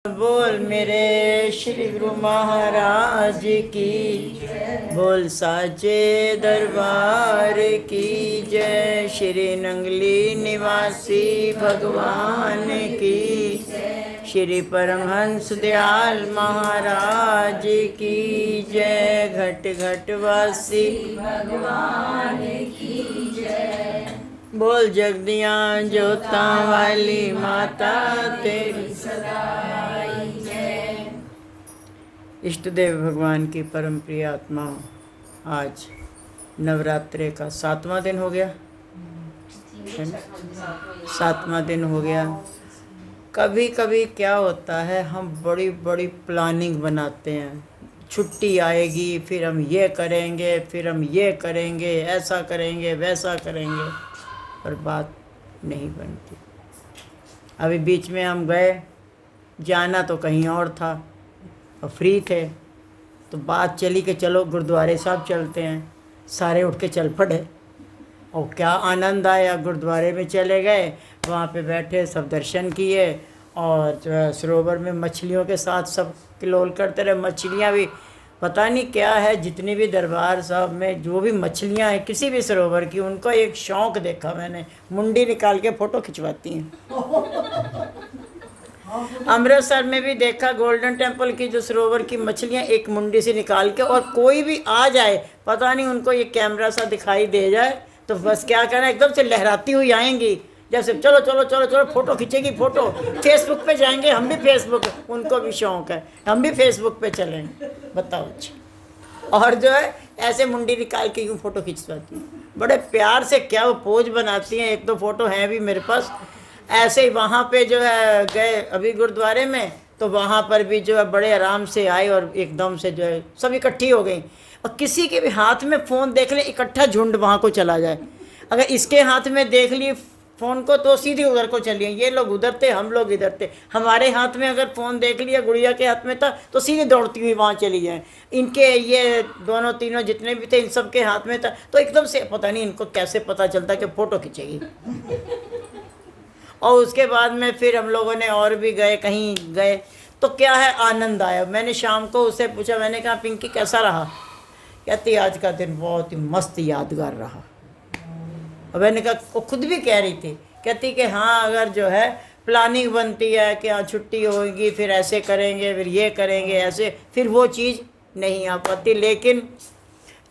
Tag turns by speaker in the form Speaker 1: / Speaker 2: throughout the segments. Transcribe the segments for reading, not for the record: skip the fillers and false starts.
Speaker 1: बोल मेरे श्री गुरु महाराज की, बोल साचे दरबार की जय। श्री नंगली निवासी भगवान की, श्री परमहंस दयाल महाराज की जय। घट घट वासी भगवान की जय। बोल जगदिया जोता वाली माता तेरी सदाई जय। इष्ट देव भगवान की परम प्रिय आत्मा, आज नवरात्रे का 7वां दिन हो गया, 7वां दिन हो गया। कभी कभी क्या होता है, हम बड़ी बड़ी प्लानिंग बनाते हैं, छुट्टी आएगी फिर हम ये करेंगे, फिर हम ये करेंगे, ऐसा करेंगे, वैसा करेंगे, पर बात नहीं बनती। अभी बीच में हम गए, जाना तो कहीं और था और फ्री थे, तो बात चली कि चलो गुरुद्वारे साहब चलते हैं। सारे उठ के चल पड़े और क्या आनंद आया। गुरुद्वारे में चले गए, वहाँ पे बैठे, सब दर्शन किए और जो है सरोवर में मछलियों के साथ सब किलोल करते रहे। मछलियाँ भी पता नहीं क्या है, जितनी भी दरबार साहब में जो भी मछलियाँ हैं किसी भी सरोवर की, उनको एक शौक़ देखा मैंने, मुंडी निकाल के फ़ोटो खिंचवाती हैं। अमृतसर में भी देखा, गोल्डन टेम्पल की जो सरोवर की मछलियाँ एक मुंडी से निकाल के, और कोई भी आ जाए, पता नहीं उनको ये कैमरा सा दिखाई दे जाए तो बस क्या करना, एकदम से लहराती हुई आएंगी, जैसे चलो चलो चलो चलो फ़ोटो खींचेगी, फ़ोटो फेसबुक पे जाएंगे। हम भी फेसबुक, उनको भी शौक़ है, हम भी फेसबुक पे चलेंगे, बताओ। अच्छा, और जो है ऐसे मुंडी निकाल के यूँ फ़ोटो खिंचवाती हैं, बड़े प्यार से, क्या वो पोज बनाती हैं। एक दो फ़ोटो हैं भी मेरे पास। ऐसे ही वहाँ पे जो है गए अभी गुरुद्वारे में, तो वहाँ पर भी जो है बड़े आराम से आए और एकदम से जो है सब इकट्ठी हो गई। और किसी के भी हाथ में फ़ोन देख ले, इकट्ठा झुंड वहाँ को चला जाए। अगर इसके हाथ में देख लिए फ़ोन को तो सीधे उधर को चलिए, ये लोग उधर थे, हम लोग इधर थे। हमारे हाथ में अगर फ़ोन देख लिया, गुड़िया के हाथ में था, तो सीधे दौड़ती हुई वहाँ चली जाए। इनके ये दोनों तीनों जितने भी थे, इन सब के हाथ में था, तो एकदम से पता नहीं इनको कैसे पता चलता कि फ़ोटो खींचेगी। और उसके बाद में फिर हम लोगों ने और भी गए, कहीं गए, तो क्या है, आनंद आया। मैंने शाम को उससे पूछा, मैंने कहा पिंकी कैसा रहा? कहती आज का दिन बहुत ही मस्त यादगार रहा। और मैंने कहा, वो खुद भी कह रही थी, कहती कि हाँ, अगर जो है प्लानिंग बनती है कि हाँ छुट्टी होगी, फिर ऐसे करेंगे, फिर ये करेंगे, ऐसे, फिर वो चीज़ नहीं आ पाती। लेकिन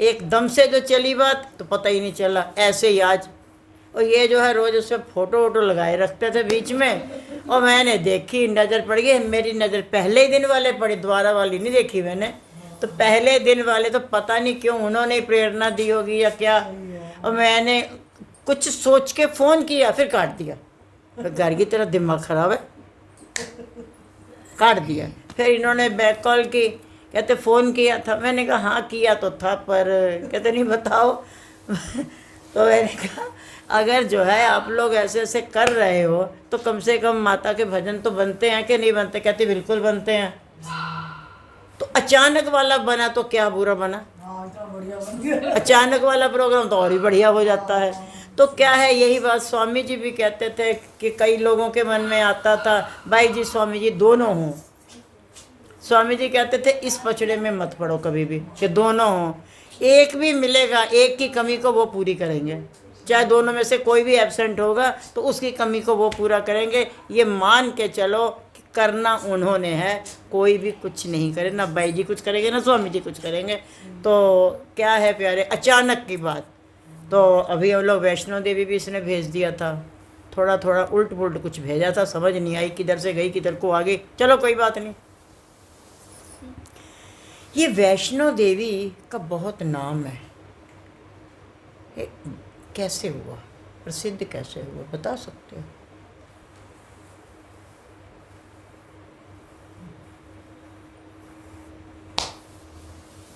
Speaker 1: एकदम से जो चली बात तो पता ही नहीं चला, ऐसे ही आज। और ये जो है रोज़ उससे फ़ोटो वोटो लगाए रखते थे बीच में, और मैंने देखी, नज़र पड़ गई, मेरी नज़र पहले ही दिन वाले पड़ी, दोबारा वाली नहीं देखी मैंने। तो पहले दिन वाले तो पता नहीं क्यों उन्होंने प्रेरणा दी होगी या क्या, और मैंने कुछ सोच के फ़ोन किया, फिर काट दिया। तो घर की तरह दिमाग ख़राब है, काट दिया। फिर इन्होंने बैक कॉल की, कहते फ़ोन किया था। मैंने कहा हाँ किया तो था, पर कहते नहीं बताओ। तो मैंने कहा अगर जो है आप लोग ऐसे ऐसे कर रहे हो तो कम से कम माता के भजन तो बनते हैं कि नहीं बनते? कहते बिल्कुल बनते हैं। तो अचानक वाला बना तो क्या बुरा बना, अचानक वाला प्रोग्राम तो और ही बढ़िया हो जाता है। तो क्या है, यही बात स्वामी जी भी कहते थे कि कई लोगों के मन में आता था, भाई जी स्वामी जी दोनों हों। स्वामी जी कहते थे इस पचड़े में मत पड़ो कभी भी कि दोनों हों, एक भी मिलेगा, एक की कमी को वो पूरी करेंगे। चाहे दोनों में से कोई भी एब्सेंट होगा तो उसकी कमी को वो पूरा करेंगे। ये मान के चलो कि करना उन्होंने है, कोई भी कुछ नहीं करे, ना भाई जी कुछ करेंगे ना स्वामी जी कुछ करेंगे। तो क्या है प्यारे, अचानक की बात। तो अभी हम लोग वैष्णो देवी भी इसने भेज दिया था, थोड़ा थोड़ा उल्ट पुल्ट कुछ भेजा था, समझ नहीं आई किधर से गई किधर को आ गई। चलो कोई बात नहीं। ये वैष्णो देवी का बहुत नाम है, कैसे हुआ, प्रसिद्ध कैसे हुआ, बता सकते हो?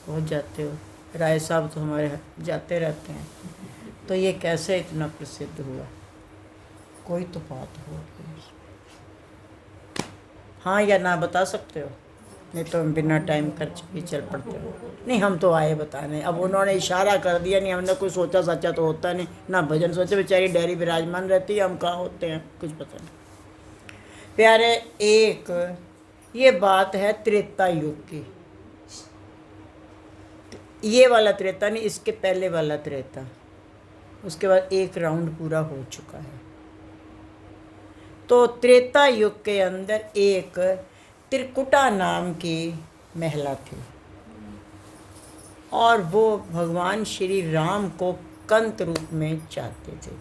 Speaker 1: पहुँच जाते हो, राय साहब तो हमारे जाते रहते हैं। तो ये कैसे इतना प्रसिद्ध हुआ, कोई तो बात हो, हाँ या ना बता सकते हो? नहीं तो हम बिना टाइम खर्च भी चल पड़ते हो। नहीं हम तो आए बताने, अब उन्होंने इशारा कर दिया, नहीं हमने कुछ सोचा साचा तो होता नहीं, ना भजन सोचे, बेचारी डेयरी विराजमान रहती है, हम कहाँ होते हैं, कुछ पता नहीं। प्यारे, एक ये बात है त्रेता युग की। ये वाला त्रेता नहीं, इसके पहले वाला त्रेता। उसके बाद एक राउंड पूरा हो चुका है। तो त्रेता युग के अंदर एक त्रिकुटा नाम की महिला थी और वो भगवान श्री राम को कंत रूप में चाहते थे।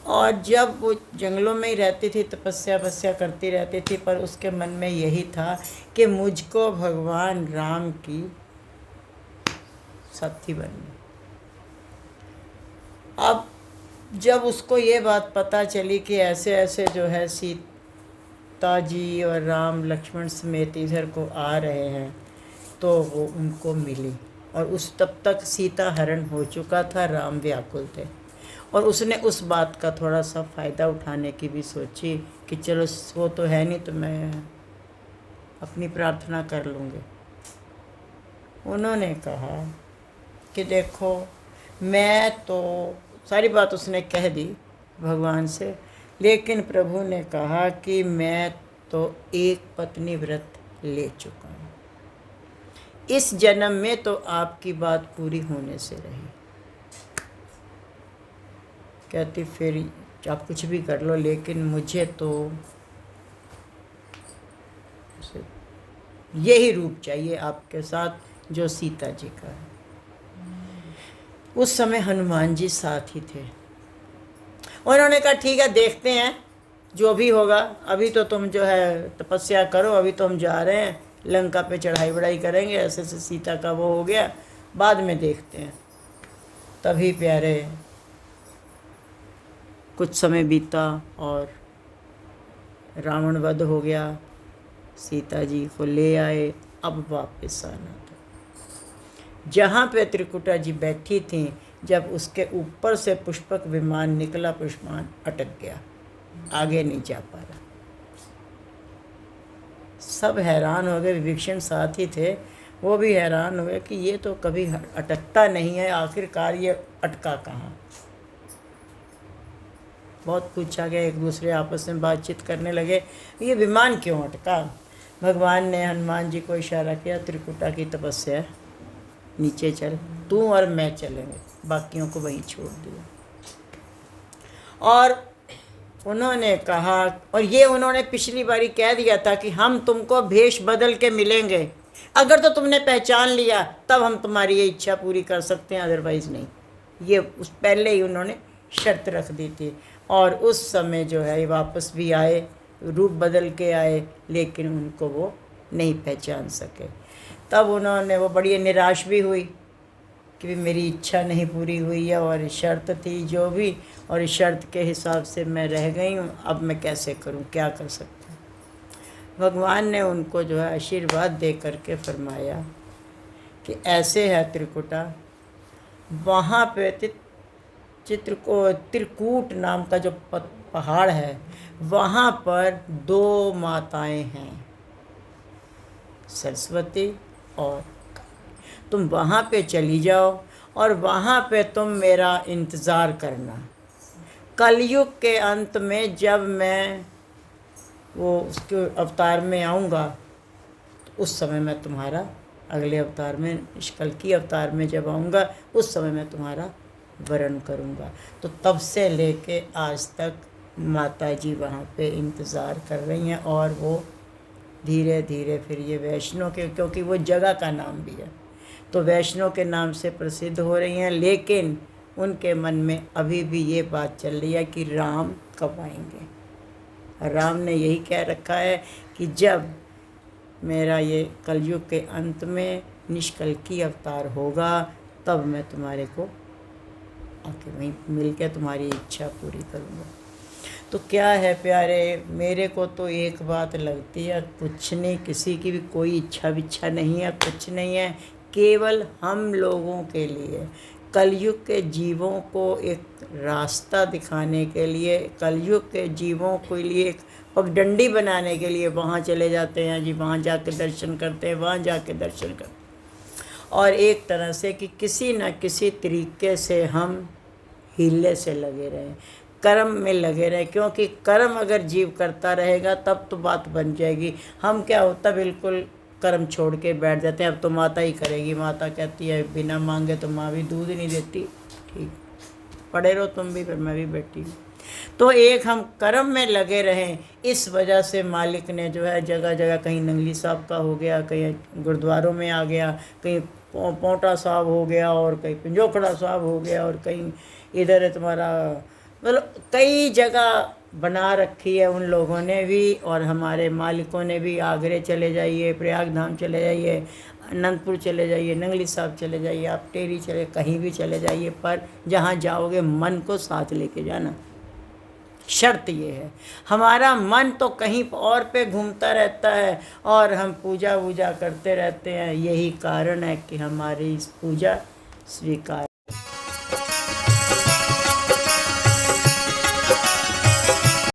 Speaker 1: और जब वो जंगलों में ही रहती थी, तपस्या करती रहती थी, पर उसके मन में यही था कि मुझको भगवान राम की साथी बननी। अब जब उसको ये बात पता चली कि ऐसे ऐसे जो है सीता जी और राम लक्ष्मण समेत इधर को आ रहे हैं, तो वो उनको मिली। और उस तब तक सीता हरण हो चुका था, राम व्याकुल थे, और उसने उस बात का थोड़ा सा फ़ायदा उठाने की भी सोची कि चलो वो तो है नहीं, तो मैं अपनी प्रार्थना कर लूँगी। उन्होंने कहा कि देखो, मैं तो सारी बात उसने कह दी भगवान से, लेकिन प्रभु ने कहा कि मैं तो एक पत्नी व्रत ले चुका हूँ, इस जन्म में तो आपकी बात पूरी होने से रही। कहती फिर आप कुछ भी कर लो, लेकिन मुझे तो यही रूप चाहिए आपके साथ जो सीता जी का है। उस समय हनुमान जी साथ ही थे। उन्होंने कहा ठीक है, देखते हैं जो भी होगा, अभी तो तुम जो है तपस्या करो, अभी तो हम जा रहे हैं लंका पे, चढ़ाई बढ़ाई करेंगे, ऐसे से सीता का वो हो गया, बाद में देखते हैं। तभी प्यारे कुछ समय बीता और रावण वध हो गया, सीता जी को ले आए। अब वापस आना था। जहाँ पे त्रिकुटा जी बैठी थी, जब उसके ऊपर से पुष्पक विमान निकला, पुष्पमान अटक गया, आगे नहीं जा पा रहा। सब हैरान हो गए, विभीषण साथ ही थे, वो भी हैरान हुए कि ये तो कभी अटकता नहीं है, आखिरकार ये अटका कहाँ। बहुत पूछा गया, एक दूसरे आपस में बातचीत करने लगे, ये विमान क्यों अटका। भगवान ने हनुमान जी को इशारा किया, त्रिकुटा की तपस्या, नीचे चल, तू और मैं चलेंगे, बाकियों को वहीं छोड़ दिया। और उन्होंने कहा, और ये उन्होंने पिछली बारी कह दिया था कि हम तुमको भेष बदल के मिलेंगे, अगर तो तुमने पहचान लिया तब हम तुम्हारी ये इच्छा पूरी कर सकते हैं, अदरवाइज़ नहीं। ये उस पहले ही उन्होंने शर्त रख दी थी। और उस समय जो है वापस भी आए, रूप बदल के आए, लेकिन उनको वो नहीं पहचान सके। तब उन्होंने, वो बड़ी निराश भी हुई कि मेरी इच्छा नहीं पूरी हुई है, और शर्त थी जो भी, और इस शर्त के हिसाब से मैं रह गई हूँ, अब मैं कैसे करूँ, क्या कर सकती हूँ। भगवान ने उनको जो है आशीर्वाद दे करके फरमाया कि ऐसे है त्रिकुटा, वहाँ पे त्रिकूट नाम का जो पहाड़ है, वहाँ पर 2 माताएं हैं, सरस्वती और, तुम वहाँ पे चली जाओ और वहाँ पे तुम मेरा इंतज़ार करना। कलयुग के अंत में जब मैं वो उसके अवतार में आऊँगा, तो उस समय मैं तुम्हारा, अगले अवतार में, निष्कल्की अवतार में जब आऊँगा, उस समय मैं तुम्हारा वरण करूँगा। तो तब से लेके आज तक माता जी वहाँ पे इंतज़ार कर रही हैं, और वो धीरे धीरे फिर ये वैष्णो के, क्योंकि वो जगह का नाम भी है, तो वैष्णो के नाम से प्रसिद्ध हो रही हैं। लेकिन उनके मन में अभी भी ये बात चल रही है कि राम कब आएंगे। राम ने यही कह रखा है कि जब मेरा ये कलयुग के अंत में निष्कल्की अवतार होगा, तब मैं तुम्हारे को आके वहीं मिल के तुम्हारी इच्छा पूरी करूँगा। तो क्या है प्यारे, मेरे को तो एक बात लगती है, कुछ नहीं, किसी की भी कोई इच्छा विच्छा नहीं है, कुछ नहीं है, केवल हम लोगों के लिए, कलयुग के जीवों को एक रास्ता दिखाने के लिए, कलयुग के जीवों के लिए एक पगडंडी बनाने के लिए वहाँ चले जाते हैं जी, वहाँ जाके दर्शन करते हैं, वहाँ जाके दर्शन करते हैं, और एक तरह से कि किसी न किसी तरीके से हम हीले से लगे रहें। कर्म में लगे रहे, क्योंकि कर्म अगर जीव करता रहेगा तब तो बात बन जाएगी। हम क्या होता बिल्कुल कर्म छोड़ के बैठ जाते हैं, अब तो माता ही करेगी, माता कहती है बिना मांगे तो माँ भी दूध नहीं देती, ठीक पड़े रहो तुम भी, फिर मैं भी बैठी हूँ। तो एक हम कर्म में लगे रहें, इस वजह से मालिक ने जो है जगह जगह, कहीं नंगली साहब का हो गया, कहीं गुरुद्वारों में आ गया, कहीं पोंटा साहब हो गया, और कहीं पंजोखड़ा साहब हो गया, और कहीं इधर है तुम्हारा, मतलब कई जगह बना रखी है उन लोगों ने भी, और हमारे मालिकों ने भी। आगरे चले जाइए, प्रयाग धाम चले जाइए, अनंतपुर चले जाइए, नंगली साहब चले जाइए, आप टेरी चले, कहीं भी चले जाइए, पर जहाँ जाओगे मन को साथ लेके जाना। शर्त ये है, हमारा मन तो कहीं और पे घूमता रहता है और हम पूजा वूजा करते रहते हैं, यही कारण है कि हमारी इस पूजा स्वीकार